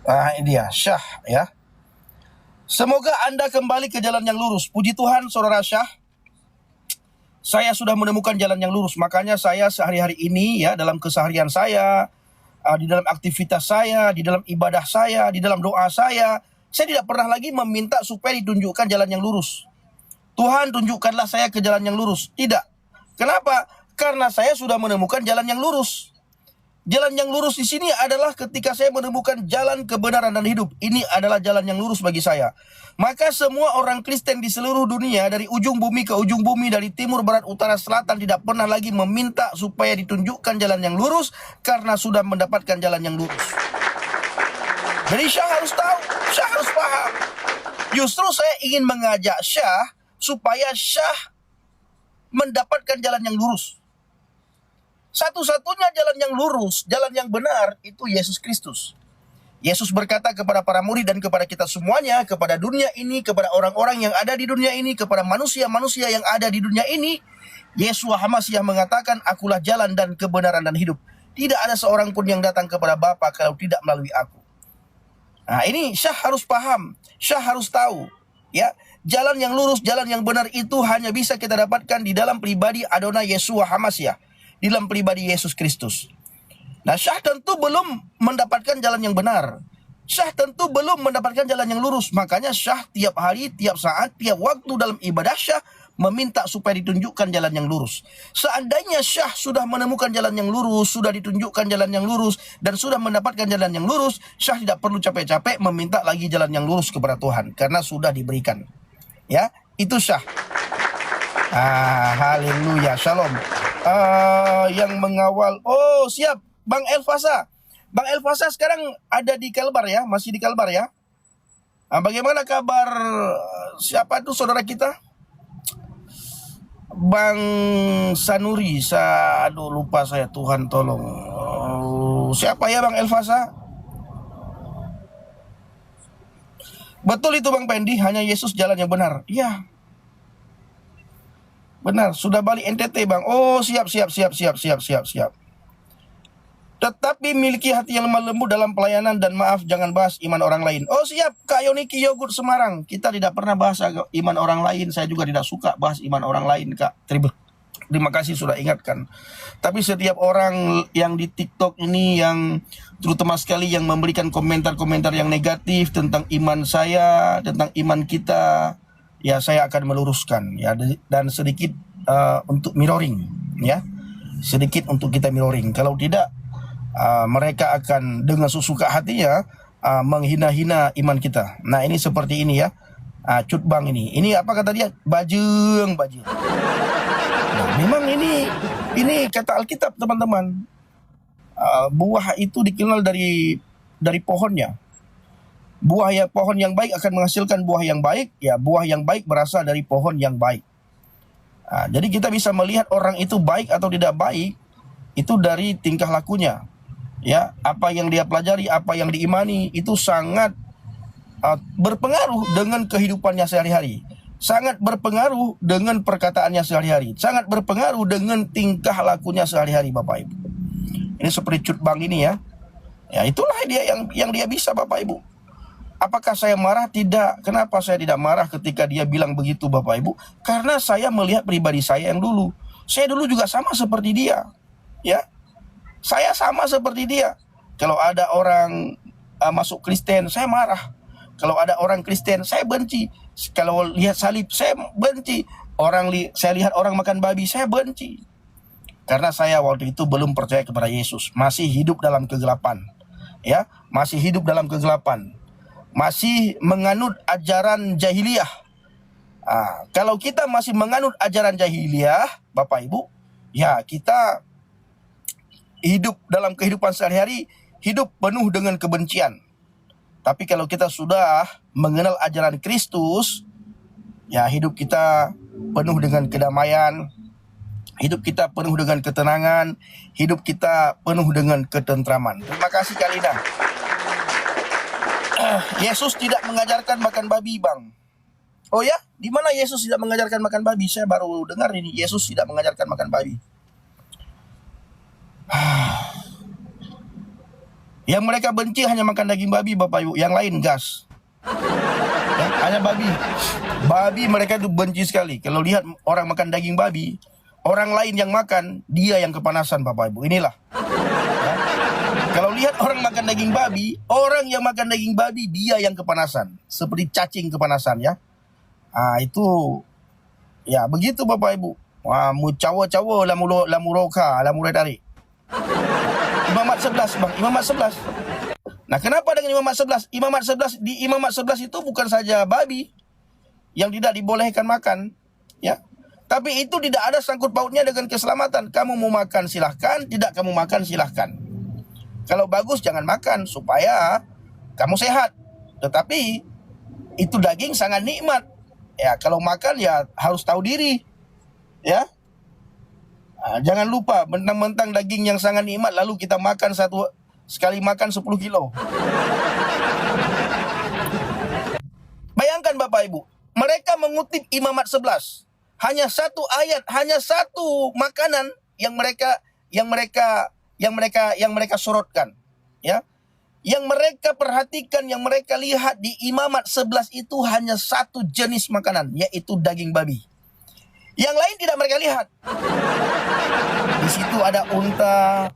Ini dia Syah ya. Semoga Anda kembali ke jalan yang lurus. Puji Tuhan, saudara Syah. Saya sudah menemukan jalan yang lurus. Makanya saya sehari-hari ini ya, dalam keseharian saya, di dalam aktivitas saya, di dalam ibadah saya, di dalam doa saya tidak pernah lagi meminta supaya ditunjukkan jalan yang lurus. Tuhan, tunjukkanlah saya ke jalan yang lurus. Tidak. Kenapa? Karena saya sudah menemukan jalan yang lurus. Jalan yang lurus di sini adalah ketika saya menemukan jalan kebenaran dan hidup. Ini adalah jalan yang lurus bagi saya. Maka semua orang Kristen di seluruh dunia, dari ujung bumi ke ujung bumi, dari timur, barat, utara, selatan, tidak pernah lagi meminta supaya ditunjukkan jalan yang lurus, karena sudah mendapatkan jalan yang lurus. Jadi Syah harus tahu, Syah harus paham. Justru saya ingin mengajak Syah supaya Syah mendapatkan jalan yang lurus. Satu-satunya jalan yang lurus, jalan yang benar, itu Yesus Kristus. Yesus berkata kepada para murid dan kepada kita semuanya, kepada dunia ini, kepada orang-orang yang ada di dunia ini, kepada manusia-manusia yang ada di dunia ini, Yeshua HaMashiach mengatakan, akulah jalan dan kebenaran dan hidup. Tidak ada seorang pun yang datang kepada Bapa kalau tidak melalui aku. Nah, ini Syah harus paham, Syah harus tahu, ya. Jalan yang lurus, jalan yang benar itu hanya bisa kita dapatkan di dalam pribadi Adonai Yeshua HaMashiach, di dalam pribadi Yesus Kristus. Nah, Syah tentu belum mendapatkan jalan yang benar. Syah tentu belum mendapatkan jalan yang lurus. Makanya Syah tiap hari, tiap saat, tiap waktu dalam ibadah Syah meminta supaya ditunjukkan jalan yang lurus. Seandainya Syah sudah menemukan jalan yang lurus, sudah ditunjukkan jalan yang lurus, dan sudah mendapatkan jalan yang lurus, Syah tidak perlu capek-capek meminta lagi jalan yang lurus kepada Tuhan, karena sudah diberikan. Ya, itu Syah. Haleluya, shalom. Yang mengawal, oh siap, Bang Elfasa. Bang Elfasa sekarang ada di Kalbar ya, masih di Kalbar ya. Bagaimana kabar siapa tuh saudara kita? Bang Sanuri, aduh lupa saya, Tuhan tolong. Siapa ya Bang Elfasa? Betul itu Bang Pendi, hanya Yesus jalan yang benar. Iya. Benar, sudah balik NTT Bang. Oh, siap. Tetapi miliki hati yang lemah lembut dalam pelayanan, dan maaf, jangan bahas iman orang lain. Oh, siap, Kak Yoniki Yogurt Semarang. Kita tidak pernah bahas iman orang lain. Saya juga tidak suka bahas iman orang lain, Kak. Terima kasih sudah ingatkan. Tapi setiap orang yang di TikTok ini, yang terutama sekali yang memberikan komentar-komentar yang negatif tentang iman saya, tentang iman kita, ya saya akan meluruskan ya, dan sedikit untuk mirroring ya, sedikit untuk kita mirroring. Kalau tidak, mereka akan dengan sesuka hatinya menghina-hina iman kita. Nah, ini seperti ini ya. Cut Bang ini apa kata dia? Bajeng. Nah, memang ini kata Alkitab teman-teman. Buah itu dikenal dari pohonnya. Pohon yang baik akan menghasilkan buah yang baik. Ya, buah yang baik berasal dari pohon yang baik. Jadi kita bisa melihat orang itu baik atau tidak baik itu dari tingkah lakunya. Ya, apa yang dia pelajari, apa yang diimani, itu sangat berpengaruh dengan kehidupannya sehari-hari. Sangat berpengaruh dengan perkataannya sehari-hari. Sangat berpengaruh dengan tingkah lakunya sehari-hari, Bapak Ibu. Ini seperti Cut Bang ini ya. Ya, itulah dia yang dia bisa, Bapak Ibu. Apakah saya marah? Tidak. Kenapa saya tidak marah ketika dia bilang begitu, Bapak Ibu? Karena saya melihat pribadi saya yang dulu. Saya dulu juga sama seperti dia. Ya. Saya sama seperti dia. Kalau ada orang masuk Kristen, saya marah. Kalau ada orang Kristen, saya benci. Kalau lihat salib, saya benci. Saya lihat orang makan babi, saya benci. Karena saya waktu itu belum percaya kepada Yesus, masih hidup dalam kegelapan. Ya, masih hidup dalam kegelapan. Masih menganut ajaran jahiliyah. Kalau kita masih menganut ajaran jahiliyah, Bapak Ibu, ya kita hidup dalam kehidupan sehari-hari, hidup penuh dengan kebencian. Tapi kalau kita sudah mengenal ajaran Kristus, ya hidup kita penuh dengan kedamaian, hidup kita penuh dengan ketenangan, hidup kita penuh dengan ketentraman. Terima kasih Kak Lina. Yesus tidak mengajarkan makan babi, Bang. Oh ya? Di mana Yesus tidak mengajarkan makan babi? Saya baru dengar ini, Yesus tidak mengajarkan makan babi. Yang mereka benci hanya makan daging babi, Bapak Ibu. Yang lain gas. Ya, hanya babi. Babi mereka itu benci sekali. Kalau lihat orang makan daging babi, orang lain yang makan, dia yang kepanasan, Bapak Ibu. Inilah. Ya. Kalau lihat orang makan daging babi, orang yang makan daging babi, dia yang kepanasan. Seperti cacing kepanasan ya. Itu ya begitu Bapak Ibu. Mu cawa-cawa lamu roka, lamu tarik. Imamat 11 Bang, Imamat 11. Nah, kenapa dengan Imamat 11? Di Imamat 11 itu bukan saja babi yang tidak dibolehkan makan, ya. Tapi itu tidak ada sangkut pautnya dengan keselamatan. Kamu mau makan silahkan, tidak kamu makan silahkan. Kalau bagus jangan makan supaya kamu sehat. Tetapi itu daging sangat nikmat. Ya, kalau makan ya harus tahu diri. Ya. Jangan lupa mentang-mentang daging yang sangat nikmat lalu kita makan sekali makan 10 kilo. Bayangkan Bapak Ibu, mereka mengutip Imamat 11. Hanya satu ayat, hanya satu makanan yang mereka sorotkan, ya. Yang mereka perhatikan, yang mereka lihat di Imamat 11 itu hanya satu jenis makanan, yaitu daging babi. Yang lain tidak mereka lihat. Di situ ada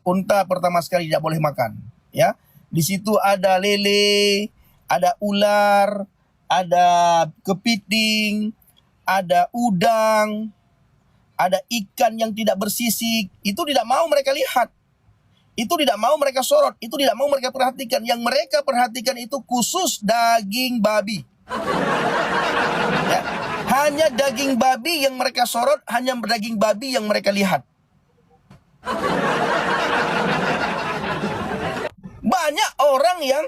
unta pertama sekali tidak boleh makan, ya. Di situ ada lele, ada ular, ada kepiting, ada udang, ada ikan yang tidak bersisik. Itu tidak mau mereka lihat. Itu tidak mau mereka sorot, itu tidak mau mereka perhatikan. Yang mereka perhatikan itu khusus daging babi. Ya. Hanya daging babi yang mereka sorot, hanya daging babi yang mereka lihat. Banyak orang yang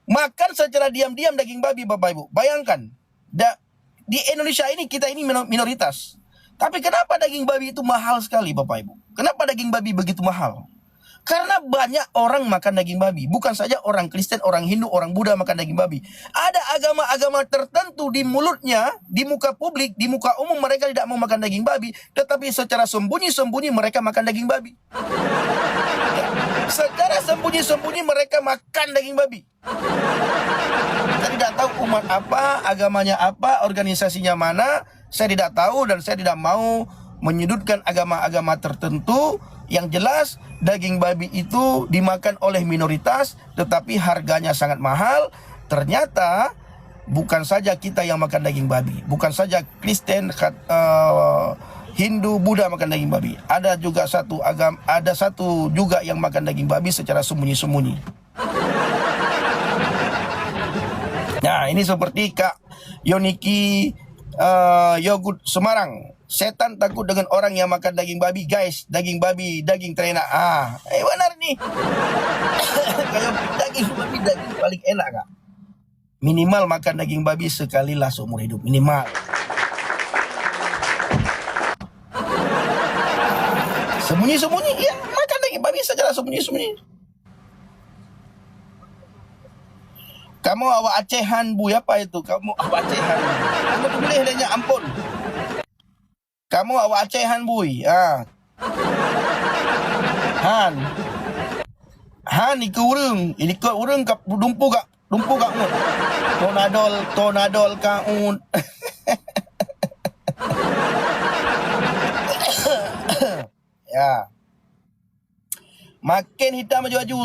makan secara diam-diam daging babi, Bapak Ibu. Bayangkan, di Indonesia ini kita ini minoritas. Tapi kenapa daging babi itu mahal sekali, Bapak Ibu? Kenapa daging babi begitu mahal? Karena banyak orang makan daging babi. Bukan saja orang Kristen, orang Hindu, orang Buddha makan daging babi. Ada agama-agama tertentu di mulutnya, di muka publik, di muka umum mereka tidak mau makan daging babi. Tetapi secara sembunyi-sembunyi mereka makan daging babi. Ya. Secara sembunyi-sembunyi mereka makan daging babi. Saya tidak tahu umat apa, agamanya apa, organisasinya mana. Saya tidak tahu dan saya tidak mau menyudutkan agama-agama tertentu. Yang jelas daging babi itu dimakan oleh minoritas, tetapi harganya sangat mahal. Ternyata bukan saja kita yang makan daging babi, bukan saja Kristen, Hindu, Buddha makan daging babi. Ada satu juga yang makan daging babi secara sembunyi-sembunyi. Nah, ini seperti Kak Yoniki Yogurt Semarang. Setan takut dengan orang yang makan daging babi, guys. Daging babi, daging terenak. Benar nih. Kayak daging babi, daging paling enak, Kak. Minimal makan daging babi sekali lah seumur hidup. Minimal. Sembunyi-sembunyi, ya. Makan daging babi secara sembunyi-sembunyi. Kamu awak Acehan, Bu. Apa itu? Kamu awak Acehan. Kamu boleh lenya, ampun. Kamu awak Acehan, Bui. Han ikut urang. Ikut urang kap dumpu kak mu. Tonadol kaun. Ya. Makin hitam maju-maju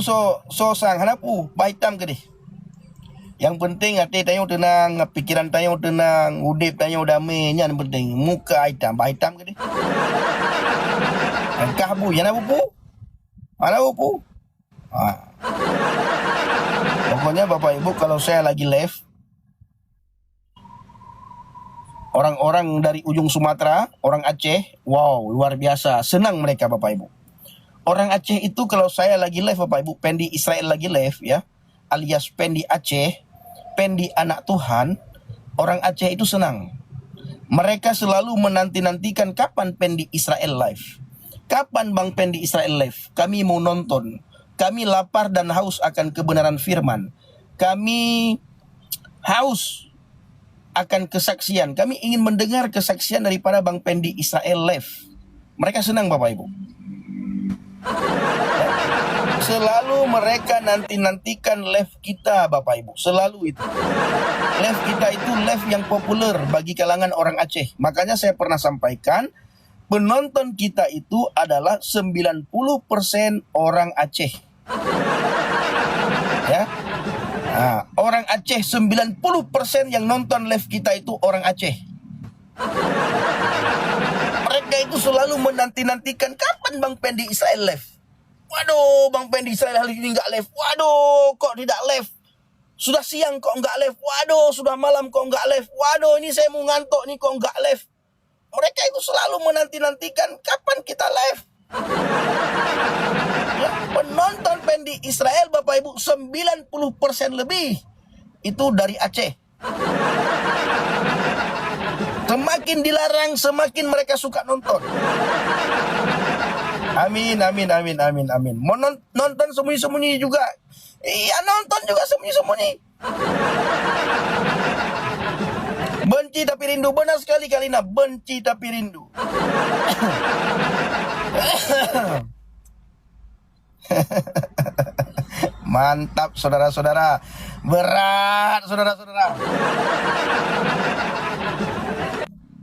so sang hanapu, bah hitam ke deh. Yang penting hati tanya tenang, pikiran tanya tenang, udip tanya damai, yang penting muka hitam, bah hitam ke ni. Engkah bu, yang apa bu? Mana bu? Pokoknya Bapak Ibu kalau saya lagi live, orang-orang dari ujung Sumatera, orang Aceh, wow luar biasa, senang mereka Bapak Ibu. Orang Aceh itu kalau saya lagi live Bapak Ibu, Pendi Israel lagi live ya, alias Pendi Aceh, Pendi anak Tuhan, orang Aceh itu senang. Mereka selalu menanti-nantikan kapan Pendi Israel live. Kapan Bang Pendi Israel live? Kami mau nonton. Kami lapar dan haus akan kebenaran firman. Kami haus akan kesaksian. Kami ingin mendengar kesaksian daripada Bang Pendi Israel live. Mereka senang Bapak Ibu. Selalu mereka nantikan live kita, Bapak Ibu. Selalu itu. Live kita itu live yang populer bagi kalangan orang Aceh. Makanya saya pernah sampaikan, penonton kita itu adalah 90% orang Aceh. Ya. Nah, orang Aceh 90% yang nonton live kita itu orang Aceh. Mereka itu selalu menanti-nantikan kapan Bang Pendi Israel live. Waduh, Bang Pendi Israel hari ini nggak live. Waduh, kok tidak live? Sudah siang kok nggak live. Waduh, sudah malam kok nggak live. Waduh, ini saya mau ngantuk nih kok nggak live. Mereka itu selalu menanti-nantikan kapan kita live. Ya, penonton Pendi Israel, Bapak Ibu, 90% lebih itu dari Aceh. Semakin dilarang, semakin mereka suka nonton. Amin. Mau nonton sembunyi-sembunyi juga. Iya, nonton juga sembunyi-sembunyi. Benci tapi rindu. Benar sekali Kalina. Benci tapi rindu. Mantap saudara-saudara. Berat saudara-saudara.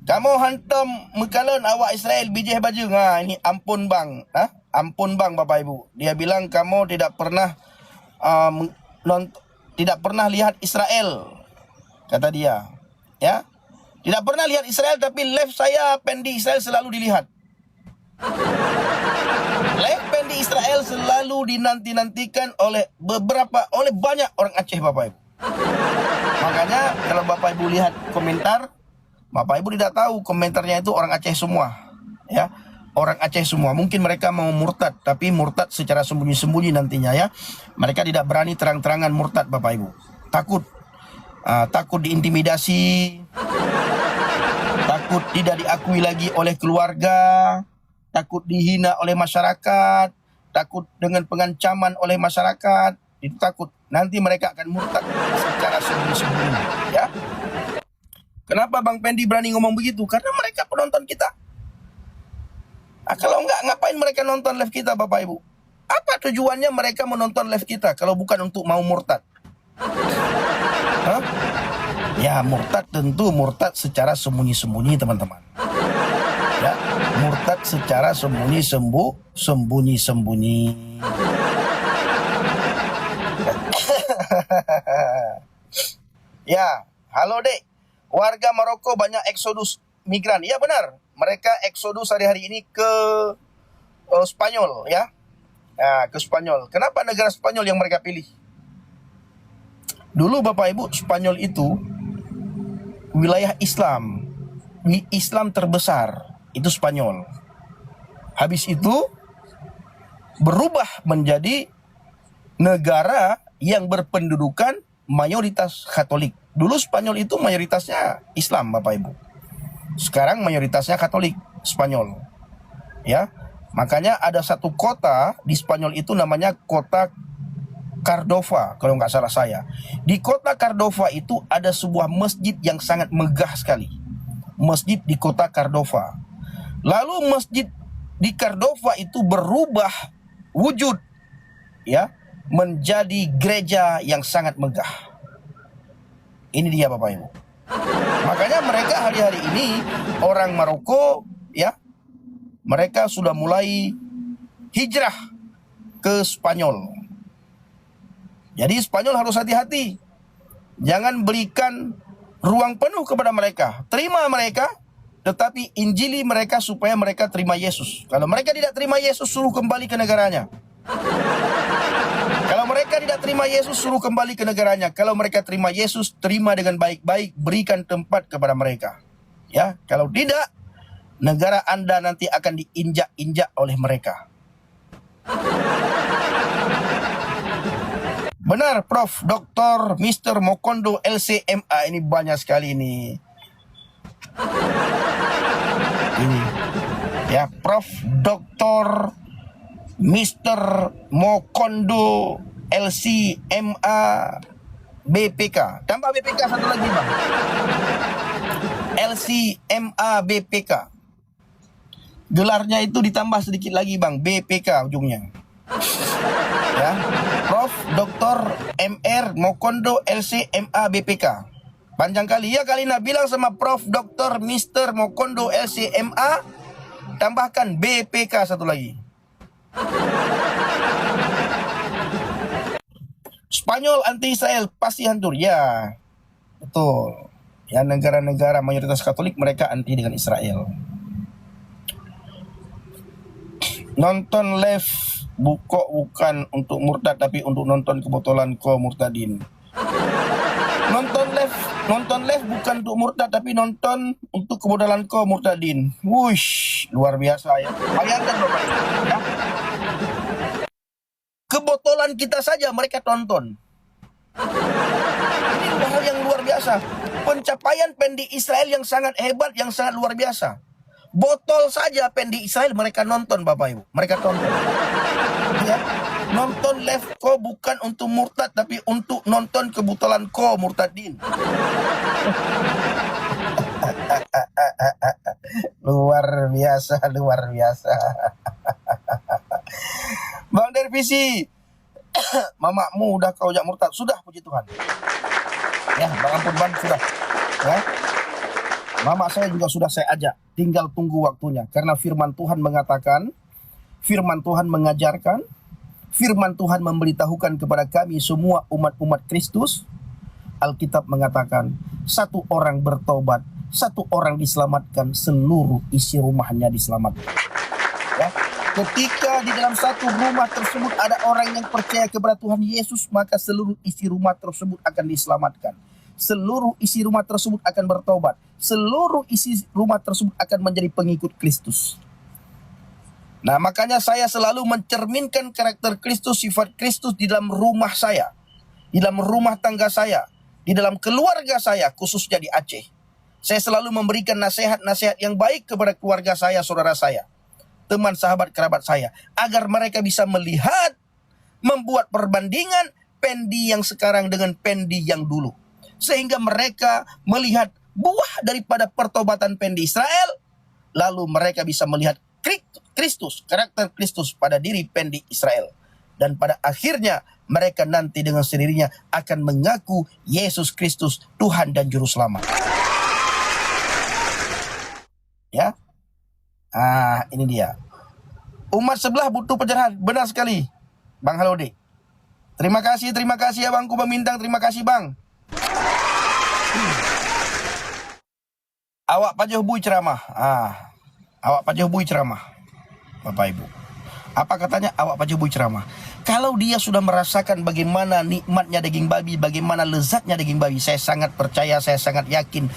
Kamu hantam mekalan awak Israel bijih baju. Nah, ini ampun bang. Ampun bang Bapak Ibu. Dia bilang kamu tidak pernah tidak pernah lihat Israel. Kata dia. Ya. Tidak pernah lihat Israel, tapi live saya Pendi Israel selalu dilihat. Live Pendi Israel selalu dinanti-nantikan oleh banyak orang Aceh Bapak Ibu. Makanya kalau Bapak Ibu lihat komentar, Bapak Ibu tidak tahu komentarnya itu orang Aceh semua. Ya, orang Aceh semua. Mungkin mereka mau murtad, tapi murtad secara sembunyi-sembunyi nantinya ya. Mereka tidak berani terang-terangan murtad Bapak Ibu. Takut diintimidasi, takut tidak diakui lagi oleh keluarga, takut dihina oleh masyarakat, takut dengan pengancaman oleh masyarakat. Itu takut nanti mereka akan murtad secara sembunyi-sembunyi ya. Kenapa Bang Pendi berani ngomong begitu? Karena mereka penonton kita. Kalau enggak, ngapain mereka nonton live kita Bapak Ibu? Apa tujuannya mereka menonton live kita kalau bukan untuk mau murtad? Ya, murtad tentu murtad secara sembunyi-sembunyi teman-teman. Ya, murtad secara sembunyi-sembunyi. Ya, halo Dek. Warga Maroko banyak eksodus migran. Iya benar. Mereka eksodus hari-hari ini ke Spanyol ya. Nah, ke Spanyol. Kenapa negara Spanyol yang mereka pilih? Dulu Bapak Ibu, Spanyol itu wilayah Islam. Islam terbesar itu Spanyol. Habis itu berubah menjadi negara yang berpendudukan mayoritas Katolik. Dulu Spanyol itu mayoritasnya Islam Bapak Ibu. Sekarang mayoritasnya Katolik Spanyol. Ya. Makanya ada satu kota di Spanyol itu namanya kota Cardova kalau nggak salah saya. Di kota Cardova itu ada sebuah masjid yang sangat megah sekali. Masjid di kota Cardova. Lalu masjid di Cardova itu berubah wujud ya menjadi gereja yang sangat megah. Ini dia Bapak Ibu. Makanya mereka hari-hari ini orang Maroko ya, mereka sudah mulai hijrah ke Spanyol. Jadi Spanyol harus hati-hati. Jangan berikan ruang penuh kepada mereka. Terima mereka, tetapi injili mereka supaya mereka terima Yesus. Kalau mereka tidak terima Yesus, suruh kembali ke negaranya. Kalau mereka tidak terima Yesus, suruh kembali ke negaranya. Kalau mereka terima Yesus, terima dengan baik-baik, berikan tempat kepada mereka. Ya, kalau tidak, negara Anda nanti akan diinjak-injak oleh mereka. Benar, Prof. Dr. Mr. Mokondo LCMA. Ini banyak sekali ini. Ini. Ya, Prof. Dr. Mr. Mokondo LCMA BPK. Tambah BPK satu lagi, Bang. LCMA BPK. Gelarnya itu ditambah sedikit lagi, Bang. BPK ujungnya. Ya, Prof. Dr. MR Mokondo LC MA BPK. Panjang kali ya, Kalina bilang sama Prof. Dr. Mr. Mokondo LC MA, tambahkan BPK satu lagi. Spanyol anti Israel pasti hancur. Ya, betul. Ya, negara-negara mayoritas Katolik mereka anti dengan Israel. Nonton live bukan untuk murtad tapi untuk nonton kebotolan kaum murtadin. Nonton live bukan untuk murtad tapi nonton untuk kebodohan kaum murtadin. Wush, luar biasa ya. Bayangkan Bapak Ibu, ya. Kebotolan kita saja mereka tonton. Ini hal yang luar biasa. Pencapaian pendi Israel yang sangat hebat, yang sangat luar biasa. Botol saja pendi Israel mereka nonton, Bapak Ibu. Mereka tonton. Ya. Nonton live ko bukan untuk murtad tapi untuk nonton kebotolan ko murtadin. Luar biasa, luar biasa. Bang Dervisi, mamamu udah kau jak murtad. Sudah, puji Tuhan. Ya, Bang ampun Bang, sudah. Ya. Mama saya juga sudah saya ajak. Tinggal tunggu waktunya. Karena firman Tuhan mengatakan, firman Tuhan mengajarkan, firman Tuhan memberitahukan kepada kami semua umat-umat Kristus. Alkitab mengatakan, satu orang bertobat, satu orang diselamatkan, seluruh isi rumahnya diselamatkan. Ya. Ketika di dalam satu rumah tersebut ada orang yang percaya kepada Tuhan Yesus, maka seluruh isi rumah tersebut akan diselamatkan. Seluruh isi rumah tersebut akan bertobat. Seluruh isi rumah tersebut akan menjadi pengikut Kristus. Nah, makanya saya selalu mencerminkan karakter Kristus, sifat Kristus di dalam rumah saya, di dalam rumah tangga saya, di dalam keluarga saya, khususnya di Aceh. Saya selalu memberikan nasihat-nasihat yang baik kepada keluarga saya, saudara saya, teman, sahabat, kerabat saya, agar mereka bisa melihat, membuat perbandingan pendi yang sekarang dengan pendi yang dulu. Sehingga mereka melihat buah daripada pertobatan pendi Israel, lalu mereka bisa melihat Kristus, karakter Kristus pada diri pendi Israel. Dan pada akhirnya mereka nanti dengan sendirinya akan mengaku Yesus Kristus Tuhan dan Juru Selamat. Ya, ini dia. Umat sebelah butuh pencerahan, benar sekali, Bang Halode. Terima kasih ya Bangku Bamintang, terima kasih Bang. Awak Pak Johbui ceramah. Awak Pak Johbui ceramah. Bapak Ibu. Apa katanya awak Pak Johbui ceramah? Kalau dia sudah merasakan bagaimana nikmatnya daging babi, bagaimana lezatnya daging babi, saya sangat percaya, saya sangat yakin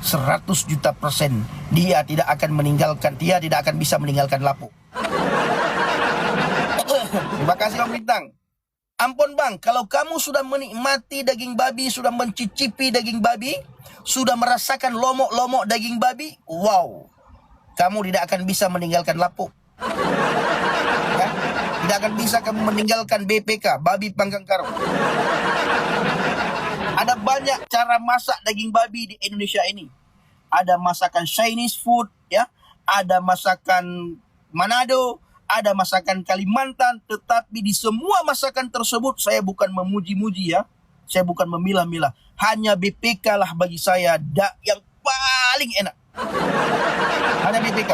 100 juta persen dia tidak akan bisa meninggalkan Lapu. Terima kasih Bang Bintang. Ampun Bang, kalau kamu sudah menikmati daging babi, sudah mencicipi daging babi, sudah merasakan lomok-lomok daging babi, wow, kamu tidak akan bisa meninggalkan Lapu. Ya? Tidak akan bisa kamu meninggalkan BPK, babi panggang karo. Ada banyak cara masak daging babi di Indonesia ini. Ada masakan Chinese food, ya, ada masakan Manado, ada masakan Kalimantan, tetapi di semua masakan tersebut saya bukan memuji-muji ya. Saya bukan memilah-milah. Hanya BPK lah bagi saya yang paling enak. Hanya BPK.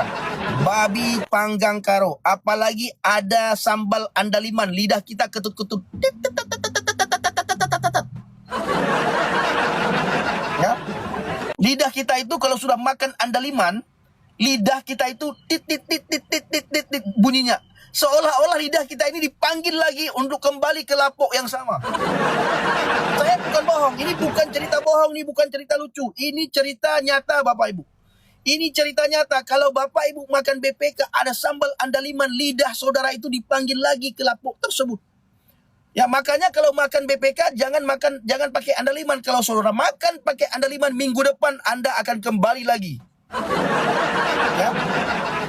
Babi panggang karo. Apalagi ada sambal andaliman. Lidah kita ketut-ketut. Ya. Lidah kita itu kalau sudah makan andaliman, lidah kita itu tit bunyinya. Seolah-olah lidah kita ini dipanggil lagi untuk kembali ke lapok yang sama. Saya bukan bohong, ini bukan cerita bohong, ini bukan cerita lucu. Ini cerita nyata Bapak Ibu. Ini cerita nyata, kalau Bapak Ibu makan BPK ada sambal andaliman, lidah saudara itu dipanggil lagi ke lapok tersebut. Ya, makanya kalau makan BPK jangan pakai andaliman. Kalau saudara makan pakai andaliman, minggu depan Anda akan kembali lagi. Ya.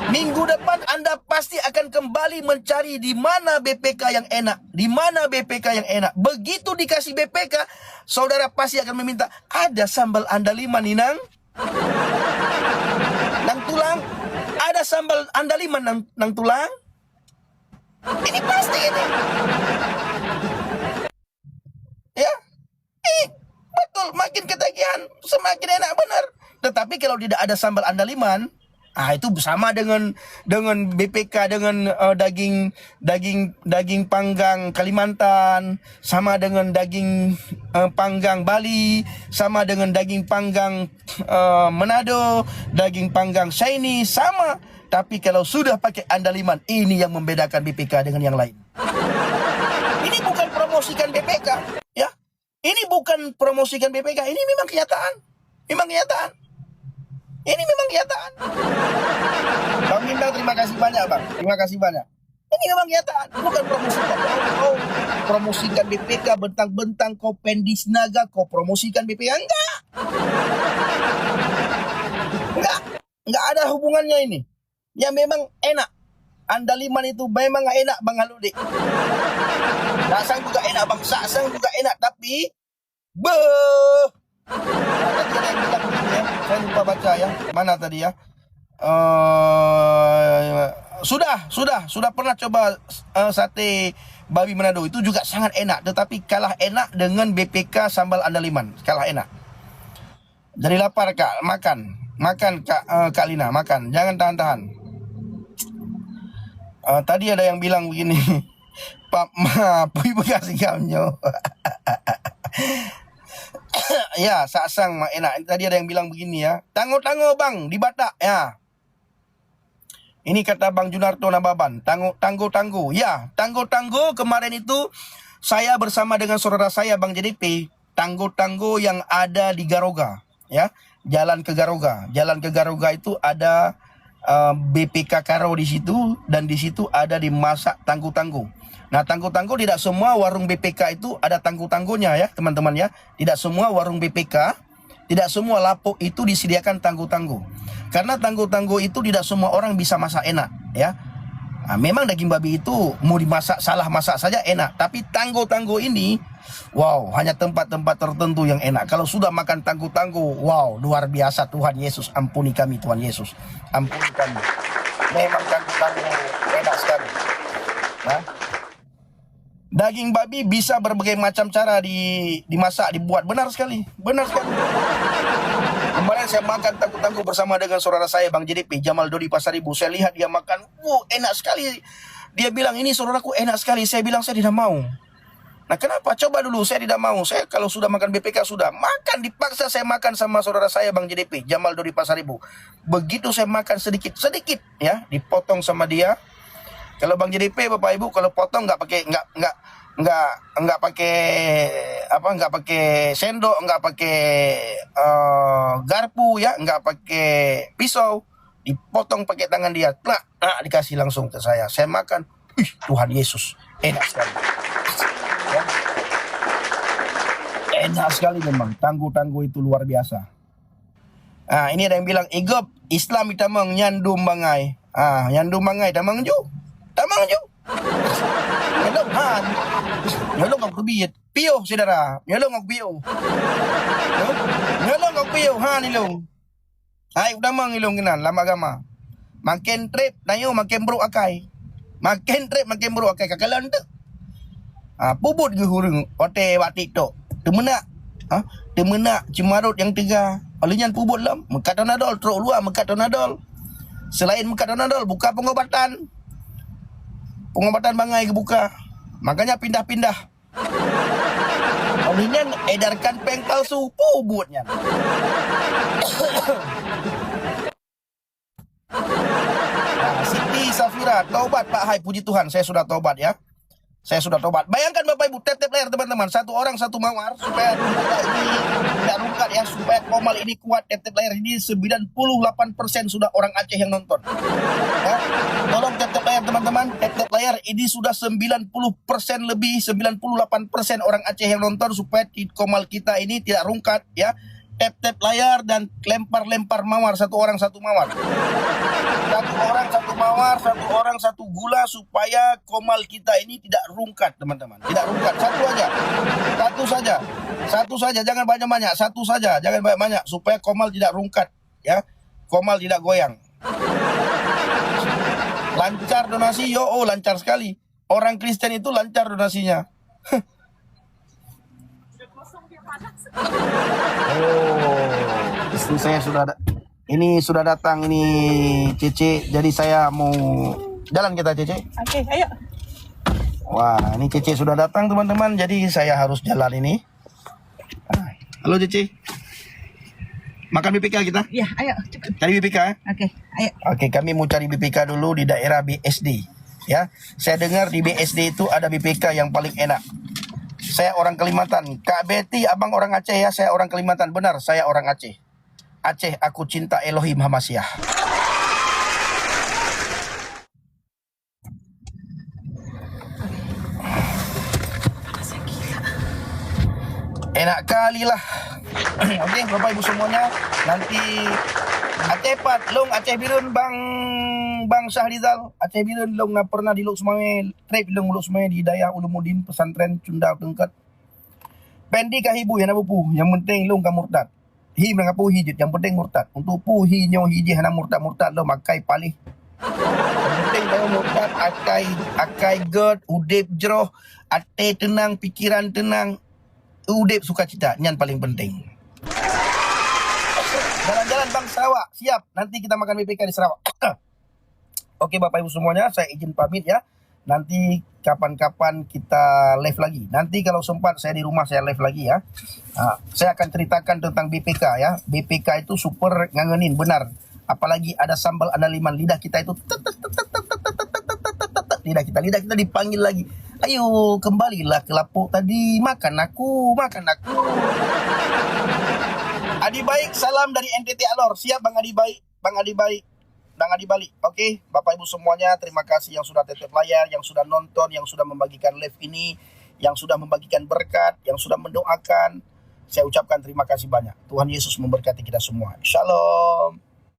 Minggu depan Anda pasti akan kembali mencari di mana BPK yang enak, di mana BPK yang enak. Begitu dikasih BPK, saudara pasti akan meminta, ada sambal andaliman nih nang tulang, ada sambal andaliman nang tulang. Ini pasti ini. semakin ketagihan, semakin enak benar. Tetapi kalau tidak ada sambal andaliman, itu sama dengan BPK, dengan daging panggang Kalimantan, sama dengan daging panggang Bali, sama dengan daging panggang Manado, daging panggang Chinese, sama. Tapi kalau sudah pakai andaliman, ini yang membedakan BPK dengan yang lain. Ini bukan promosikan BPK, ya. Ini bukan promosikan BPK, ini memang kenyataan. Memang kenyataan. Ini memang kenyataan. Bang Bintang, terima kasih banyak, Bang. Terima kasih banyak. Ini memang kenyataan, bukan promosikan. Kau promosikan BPK, bentang-bentang kau Pendisnaga, kau promosikan BPK. Enggak ada hubungannya ini. Ya memang enak. Andaliman itu memang gak enak, Bang Haludi. Rasang juga enak, Bang. Saksang juga enak, tapi tadi ada yang bilang begini ya, saya lupa baca ya. Mana tadi ya? Sudah pernah coba sate babi Manado, itu juga sangat enak, tetapi kalah enak dengan BPK sambal andaliman. Kalah enak. Jadi lapar, Kak, makan Kak Lina, makan, jangan tahan-tahan. Tadi ada yang bilang begini, Pak Ma, Pui Bekasi kamnyo. Ya, saksang mah enak. Tadi ada yang bilang begini ya, tanggo-tanggo Bang di Batak ya. Ini kata Bang Junarto Nababan, tanggo-tanggo. Ya, tanggo-tanggo kemarin itu saya bersama dengan saudara saya Bang JDP, tanggo-tanggo yang ada di Garoga ya. Jalan ke Garoga itu ada BPK Karo di situ, dan di situ ada dimasak tanggo-tanggo. Nah, tanggo-tanggo tidak semua warung BPK itu ada tanggo-tanggonya ya, teman-teman ya. Tidak semua warung BPK, tidak semua lapo itu disediakan tanggo-tanggo. Karena tanggo-tanggo itu tidak semua orang bisa masak enak ya. Nah, memang daging babi itu mau dimasak salah masak saja enak, tapi tanggo-tanggo ini wow, hanya tempat-tempat tertentu yang enak. Kalau sudah makan tanggo-tanggo, wow, luar biasa. Tuhan Yesus, ampuni kami Tuhan Yesus. Ampuni kami. Memang tanggo-tanggo enak sekali. Nah, daging babi bisa berbagai macam cara dimasak, dibuat. Benar sekali. Kemarin saya makan tanggo-tanggo bersama dengan saudara saya Bang JDP, Jamal Dodi Pasar Ibu. Saya lihat dia makan, enak sekali. Dia bilang, ini saudaraku enak sekali. Saya bilang, saya tidak mau. Nah, kenapa? Coba dulu, saya tidak mau. Saya kalau sudah makan BPK sudah. Makan, dipaksa saya makan sama saudara saya Bang JDP, Jamal Dodi Pasar Ibu. Begitu saya makan sedikit ya, dipotong sama dia. Kalau Bang JDP Bapak Ibu kalau potong nggak pakai sendok, nggak pakai garpu ya, nggak pakai pisau, dipotong pakai tangan dia, dikasih langsung ke saya. Saya makan, Tuhan Yesus, enak sekali. Ya. Enak sekali memang, tanggo-tanggo itu luar biasa. Ini ada yang bilang, Igop, Islam itamang nyandum bangai. Nyandum bangai, tamang ju. Nyolong ang kubiyet. Piyo, saudara. Nyolong ang piyo. Nyolong ang piyo, nilong. Udah mang ilong ginan, lama gama. Makin trip, nayo, makin bro akay. Kakalan tu. Pubut ke hurung, ote watik to. Temena cimarut yang tiga. Alinyan pubut lam, mekatonadol, truk luar mekatonadol. Selain mekatonadol, buka pengobatan bangai kebuka. Makanya pindah-pindah. Alinyan edarkan peng palsu, pubutnya. Siti Safira, taubat Pak Hai, puji Tuhan, saya sudah taubat ya. Saya sudah tobat. Bayangkan Bapak Ibu, tap-tap layar teman-teman. Satu orang satu mawar supaya ini tidak rungkat ya, supaya Komal ini kuat. Tap-tap layar ini 98% sudah orang Aceh yang nonton. Ya. Tolong tap-tap layar teman-teman. Tap-tap layar ini sudah 90% lebih, 98% orang Aceh yang nonton supaya Komal kita ini tidak rungkat ya. Tap-tap layar dan lempar-lempar mawar, satu orang satu mawar. Satu orang satu gula supaya Komal kita ini tidak rungkat, teman-teman. Tidak rungkat, satu saja, jangan banyak-banyak, satu saja, jangan banyak-banyak supaya Komal tidak rungkat, ya. Komal tidak goyang. Lancar donasi, lancar sekali. Orang Kristen itu lancar donasinya. Oh, istri saya sudah ada. Ini sudah datang ini Cece. Jadi saya mau jalan kita Cece. Oke, ayo. Wah, ini Cece sudah datang teman-teman. Jadi saya harus jalan ini. Halo Cece. Makan BPK kita? Ya, ayo cepat. Cari BPK ya? Oke, ayo. Oke, kami mau cari BPK dulu di daerah BSD. Ya, saya dengar di BSD itu ada BPK yang paling enak. Saya orang Kalimantan. Kak Betty, abang orang Aceh ya. Saya orang Kalimantan. Benar, saya orang Aceh. Aceh, aku cinta Elohim Hamasyah. Enak kali lah. Oke, Bapak Ibu semuanya, nanti Aceh Pat, long Aceh Birun Bang Syahrizal, Aceh Birun long na pernah di Luk Semai, trip long Luk Semai di Daya Ulumuddin pesantren Cunda Tengkat. Pendi kah ibu yang nabupu, yang penting long ka murtad. Hi mengapu hijit, yang penting murtad. Untuk pu hi nyo hiji hana murtad lo makai palih. Yang penting kalau murtad akai god, udip jeroh, ate tenang, pikiran tenang. Udip sukacita, yang paling penting. Jalan-jalan Bang Sarawak, siap. Nanti kita makan BPK di Sarawak. Oke Bapak Ibu semuanya, saya izin pamit ya. Nanti kapan-kapan kita live lagi. Nanti kalau sempat saya di rumah saya live lagi ya. Saya akan ceritakan tentang BPK ya. BPK itu super ngangenin, benar. Apalagi ada sambal andaliman, lidah kita itu lidah kita dipanggil lagi. Ayo kembalilah ke lapuk tadi, makan aku. Adi baik, salam dari NTT Alor. Siap Bang Adi baik, Bang Adi Balik. Oke, Bapak Ibu semuanya, terima kasih yang sudah tetap layar, yang sudah nonton, yang sudah membagikan live ini, yang sudah membagikan berkat, yang sudah mendoakan. Saya ucapkan terima kasih banyak. Tuhan Yesus memberkati kita semua. Shalom.